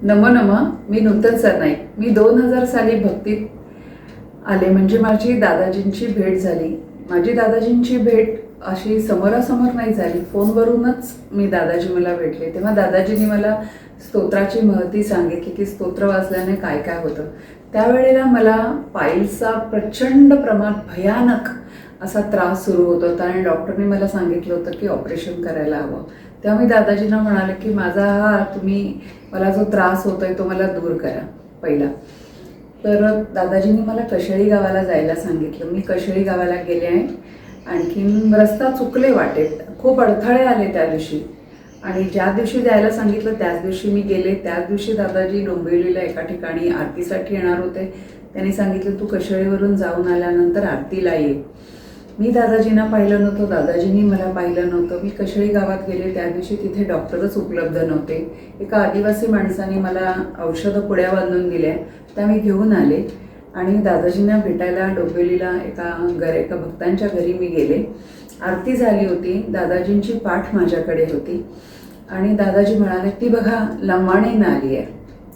नमो नमः. मी नूतन सरनाईक. मी 2000 साली भक्तीत आले म्हणजे माझी दादाजींची भेट झाली. माझी दादाजींची भेट अशी समोरासमोर नाही झाली, फोनवरूनच मी दादाजी मला भेटले. तेव्हा दादाजींनी मला स्तोत्राची महती सांगितली की स्तोत्र वाचल्याने काय काय होतं. त्यावेळेला मला पाईल्सचा प्रचंड प्रमाणात भयानक असा त्रास सुरू होत होता आणि डॉक्टरने मला सांगितलं होतं की ऑपरेशन करायला हवं. तेव्हा मी दादाजींना म्हणाले की माझा तुम्ही मला जो त्रास होतोय तो मला दूर करा पहिला. तर दादाजींनी मला कशेळी गावाला जायला सांगितलं. मी कशेळी गावाला गेले आहे. आणखीन रस्ता चुकले, वाटेत खूप अडथळे आले त्या दिवशी आणि ज्या दिवशी जायला सांगितलं त्याच दिवशी मी गेले. त्याच दिवशी दादाजी डोंबिवलीला एका ठिकाणी आरतीसाठी येणार होते. त्यांनी सांगितलं तू कशेळीवरून जाऊन आल्यानंतर आरतीला ये. मी दादाजींना पाहिलं नव्हतं, दादाजींनी मला पाहिलं नव्हतं. मी कशेळी गावात गेले त्या दिवशी तिथे डॉक्टरच उपलब्ध नव्हते. एका आदिवासी माणसाने मला औषधं पुड्या बांधून दिल्या, त्या मी घेऊन आले आणि दादाजींना भेटायला डोंबिवलीला एका भक्तांच्या घरी मी गेले. आरती झाली होती. दादाजींची पाठ माझ्याकडे होती आणि दादाजी म्हणाले ती बघा लंबाणीनं आली आहे.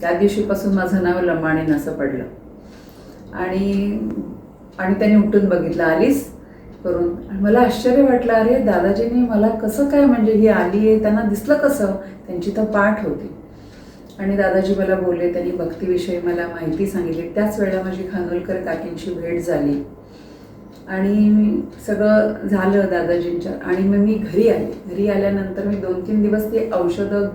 त्या दिवशीपासून माझं नाव लंबाणीन असं पडलं. आणि त्यांनी उठून बघितलं, आलीस करून. मला आश्चर्य वाटलं, अरे दादाजींनी मला कसं काय, म्हणजे ही आली आहे त्यांना दिसलं कसं, त्यांची तर पाठ होती. आणि दादाजी मला बोलले, त्यांनी भक्तीविषयी मला माहिती सांगितली. त्याच वेळेला माझी खानोलकर काकींची भेट झाली आणि सगळं झालं दादाजींच्या. आणि मग मी घरी आले. घरी आल्यानंतर मी 2-3 दिवस ती औषधं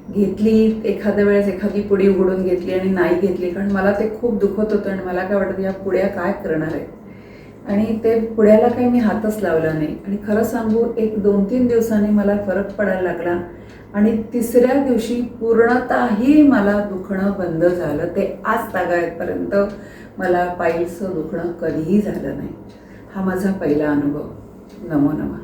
घेतली. एखाद्या वेळेस एखादी पुडी उघडून घेतली आणि नाही घेतली, कारण मला ते खूप दुखत होतं आणि मला काय वाटतं या पुड्या काय करणार आहे. आणि ते पुड्याला काही मी हातच लावला नाही. आणि खरं सांगू, 1-2-3 दिवसांनी मला फरक पडायला लागला आणि तिसऱ्या दिवशी पूर्णतःही मला दुखणं बंद झालं. ते आज तागायतपर्यंत मला पाईल्सचं दुखणं कधीही झालं नाही. हा माझा पहिला अनुभव. नमो नमः.